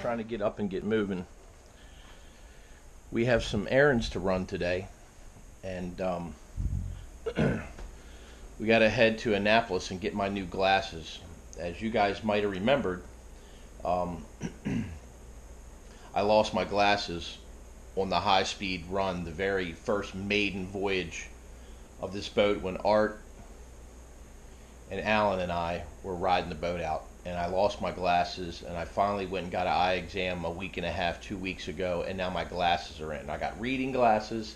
trying to get up and get moving. We have some errands to run today, and we got to head to Annapolis and get my new glasses. As you guys might have remembered, I lost my glasses on the high-speed run, the very first maiden voyage of this boat, when Art and Alan and I were riding the boat out, and I lost my glasses, and I finally went and got an eye exam a week and a half, 2 weeks ago, and now my glasses are in. I got reading glasses,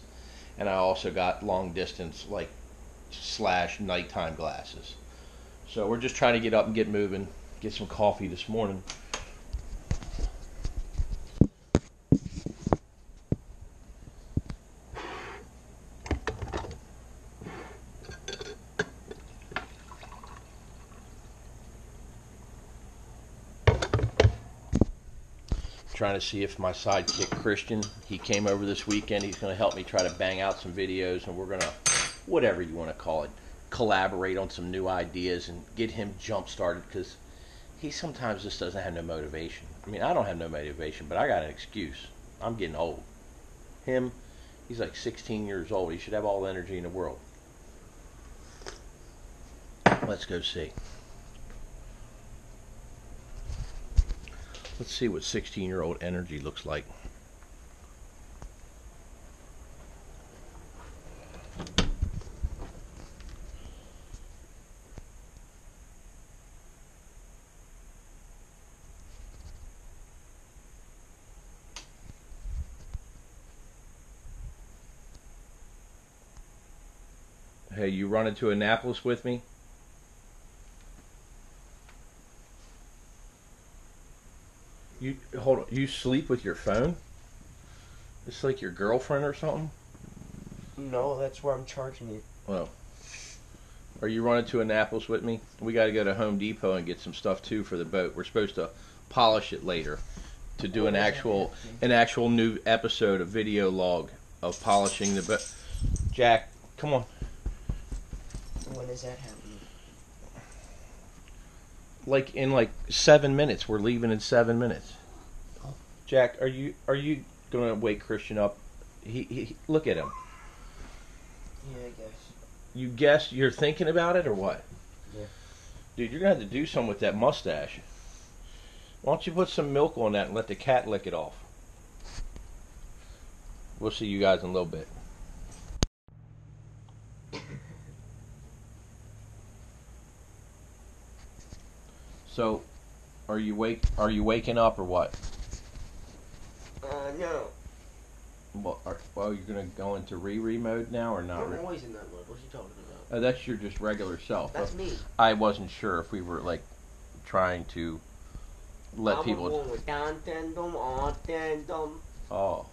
and I also got long distance / nighttime glasses. So we're just trying to get up and get moving, get some coffee this morning. Trying to see if my sidekick Christian, he came over this weekend, he's going to help me try to bang out some videos, and we're going to, whatever you want to call it, collaborate on some new ideas and get him jump started, because he sometimes just doesn't have no motivation. I mean, I don't have no motivation, but I got an excuse. I'm getting old. Him, he's like 16 years old. He should have all the energy in the world. Let's go see. Let's see what 16-year-old energy looks like. Hey, you running to Annapolis with me? You hold on. You sleep with your phone? It's like your girlfriend or something? No, that's where I'm charging it. Oh. Are you running to Annapolis with me? We got to go to Home Depot and get some stuff too for the boat. We're supposed to polish it later to do an actual new episode of video log of polishing the boat. Jack, come on. When is that happening? Like in 7 minutes. We're leaving in 7 minutes. Oh. Jack, are you gonna wake Christian up? He look at him. Yeah, I guess. You guess you're thinking about it or what? Yeah. Dude, you're gonna have to do something with that mustache. Why don't you put some milk on that and let the cat lick it off? We'll see you guys in a little bit. So, are you waking up or what? No. Well, you're gonna go into Riri mode now or not? I'm always in that mode. What are you talking about? Oh, that's your just regular self. That's me. I wasn't sure if we were trying to let people. Oh.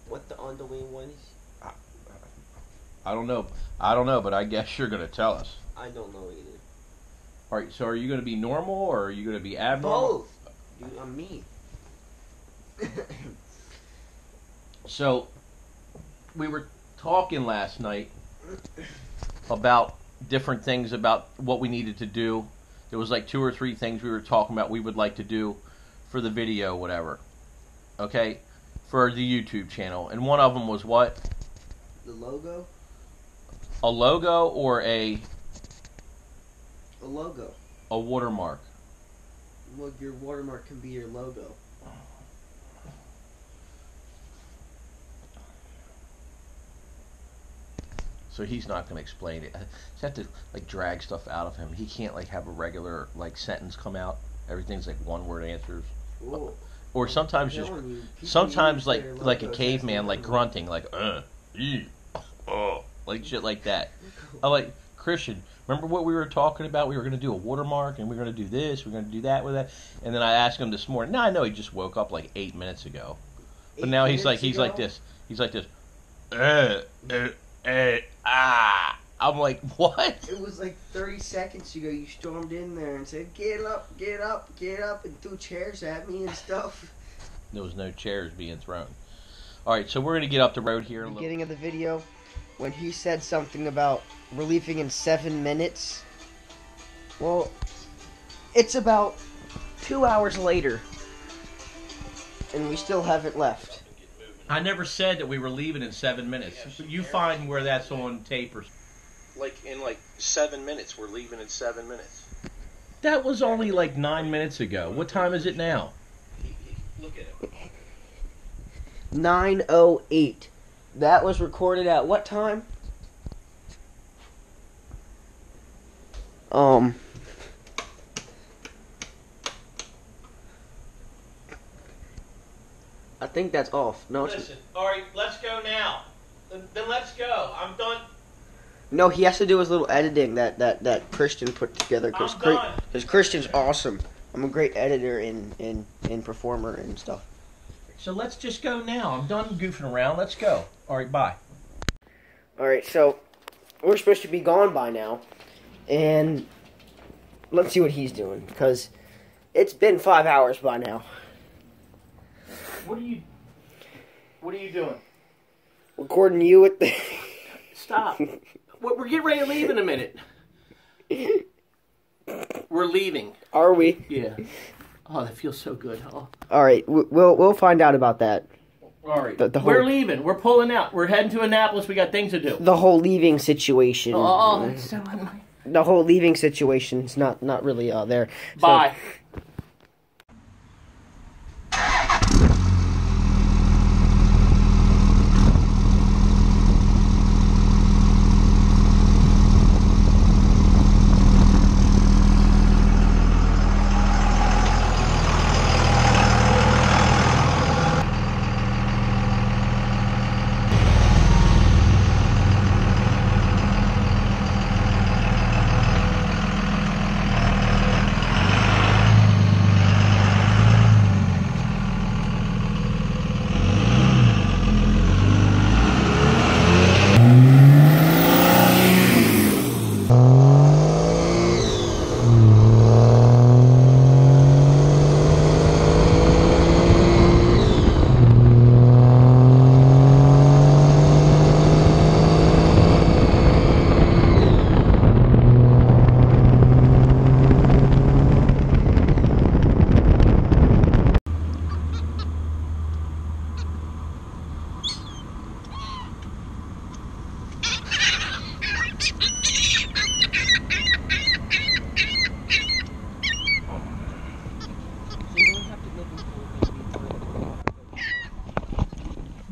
What the underwing one is? I don't know, but I guess you're gonna tell us. I don't know either. All right, so are you going to be normal or are you going to be abnormal? Both. Dude, I'm me. So, we were talking last night about different things about what we needed to do. There was 2 or 3 things we were talking about we would like to do for the video, whatever. Okay? For the YouTube channel. And one of them was what? The logo? A logo or a logo. A watermark. Well, your watermark can be your logo. So he's not going to explain it. You have to drag stuff out of him. He can't have a regular sentence come out. Everything's one-word answers. Ooh. Or sometimes like a caveman grunting shit like that. I Christian, remember what we were talking about? We were going to do a watermark, and we were going to do this, we were going to do that with that. And then I asked him this morning. Now I know he just woke up 8 minutes ago, but now he's like this. He's like this. I'm like, what? It was 30 seconds ago. You stormed in there and said, "Get up, get up, get up," and threw chairs at me and stuff. There was no chairs being thrown. All right, so we're going to get up the road here. Beginning of the video, when he said something about we're leaving in 7 minutes. Well, it's about 2 hours later. and we still haven't left. I never said that we were leaving in 7 minutes. You find where that's on tape or... Like, in 7 minutes. We're leaving in 7 minutes. That was only like 9 minutes ago. What time is it now? Look at it. 9:08. That was recorded at what time? I think that's off. No, Listen, alright, let's go now. Then let's go. I'm done. No, he has to do his little editing that Christian put together, because Christian's awesome. I'm a great editor and performer and stuff. So let's just go now. I'm done goofing around. Let's go. Alright, bye. Alright, so we're supposed to be gone by now, and let's see what he's doing, because it's been 5 hours by now. What are you doing? Recording you with the... Stop. We're getting ready to leave in a minute. We're leaving. Are we? Yeah. Oh, that feels so good. Oh. Alright, we'll find out about that. Alright. We're leaving. We're pulling out. We're heading to Annapolis. We got things to do. The whole leaving situation. Oh, the whole leaving situation is not really there. Bye. So,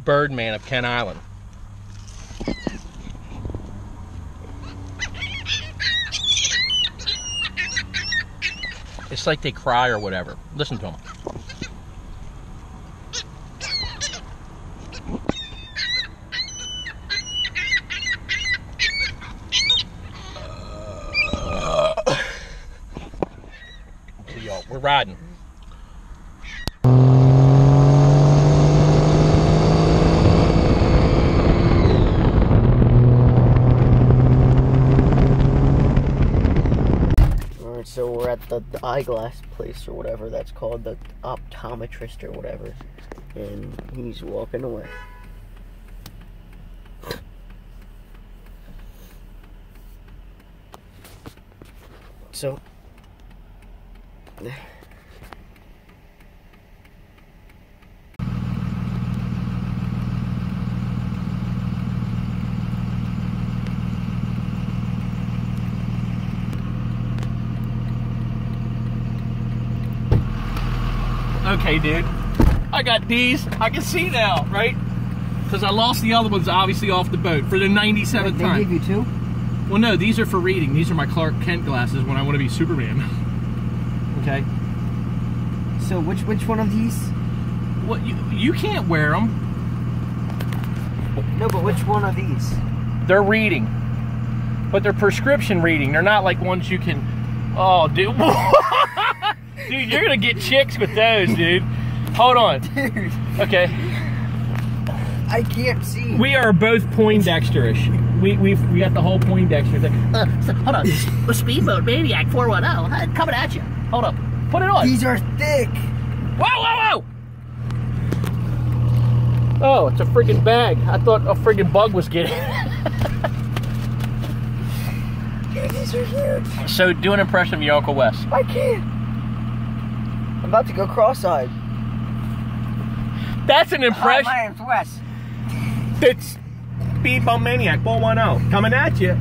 Birdman of Kent Island. It's like they cry or whatever. Listen to them. We're riding. So we're at the eyeglass place or whatever that's called, the optometrist or whatever, and he's walking away. So okay, dude, I got these. I can see now, right? Because I lost the other ones, obviously, off the boat for the 97th time. They give you two? Well, no, these are for reading. These are my Clark Kent glasses when I want to be Superman. Okay. So which one of these? Well, you can't wear them. No, but which one of these? They're reading, but they're prescription reading. They're not like ones you can. Oh, dude. Dude, you're gonna get chicks with those, dude. Hold on. Dude. Okay. I can't see. We are both Poindexterish. We got the whole Poindexter thing. Hold on. A Speedboat Maniac 410 coming at you. Hold up. Put it on. These are thick. Whoa, whoa, whoa! Oh, it's a friggin' bag. I thought a friggin' bug was getting it. Dude, these are huge. So, do an impression of your Uncle Wes. I can't. I'm about to go cross-eyed. That's an impression. Hi, my name's Wes. It's Speedboatmaniac 410 coming at you.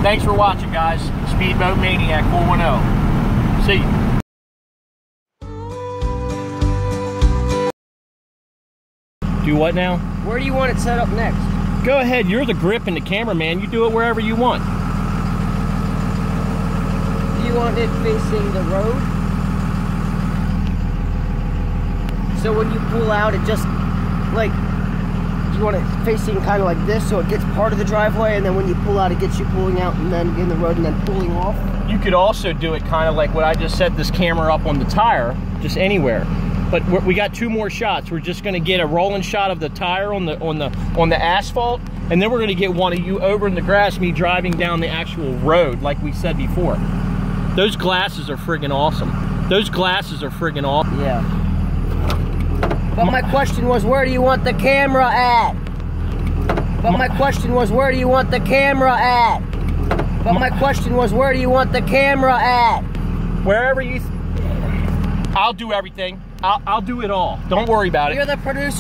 Thanks for watching, guys. Speedboatmaniac 410. See you. Do what now? Where do you want it set up next? Go ahead. You're the grip and the cameraman. You do it wherever you want. Do you want it facing the road? So when you pull out, it just, like, do you want it facing kind of like this so it gets part of the driveway, and then when you pull out, it gets you pulling out and then in the road and then pulling off? You could also do it kind of like what I just set this camera up on the tire, just anywhere. But we got two more shots. We're just going to get a rolling shot of the tire on the asphalt, and then we're going to get one of you over in the grass, me driving down the actual road, like we said before. Those glasses are friggin' awesome. Those glasses are friggin' awesome. Yeah. But my question was, where do you want the camera at? But my question was, where do you want the camera at? But my question was, where do you want the camera at? Wherever you... I'll do everything. I'll do it all. Don't worry about it. You're the producer.